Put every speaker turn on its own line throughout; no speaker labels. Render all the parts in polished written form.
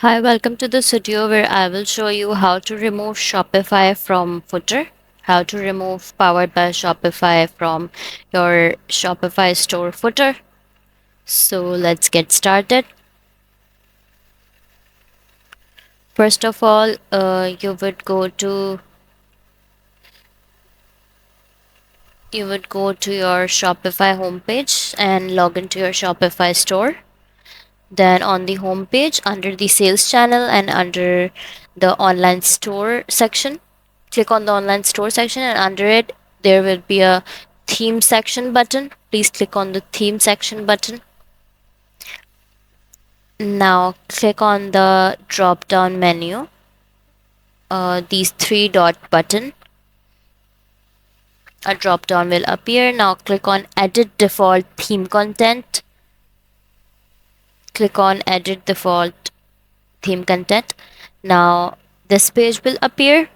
Hi, welcome to this video where I will show you how to remove Shopify from footer, how to remove Powered by Shopify from your Shopify store footer. So let's get started. First of all, you would go to your Shopify homepage and log into your Shopify store. Then on the home page, under the sales channel and under the online store section, click on the online store section, and under it there will be a theme section button. Please click on the theme section button. Now click on the drop down menu, these three dot button. A drop down will appear. Now click on edit default theme content. Click on edit default theme content. Now this page will appear.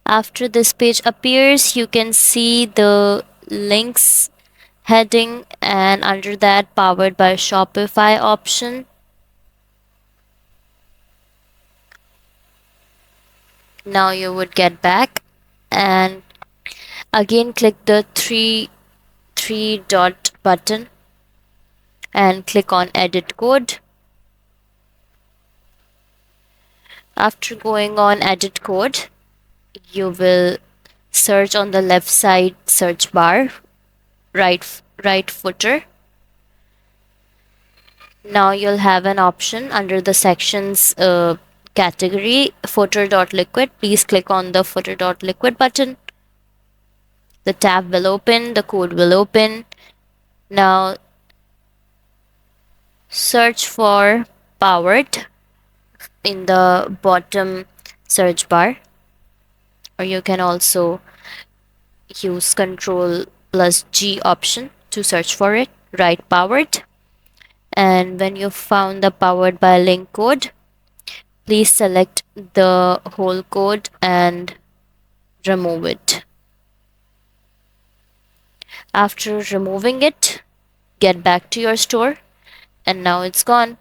After this page appears, you can see the links heading, and under that powered by Shopify option. Now you would get back and again click the three dot button and click on edit code. After going on edit code, you will search on the left side search bar, right footer. Now you'll have an option under the sections category footer.liquid. Please click on the footer.liquid button. The tab will open, the code will open. Now search for powered in the bottom search bar, or you can also use Control plus G option to search for it. Write powered, and when you found the powered by link code, please select the whole code and remove it. After removing it, get back to your store, and now it's gone.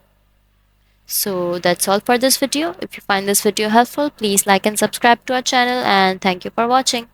So that's all for this video. If you find this video helpful, please like and subscribe to our channel, and thank you for watching.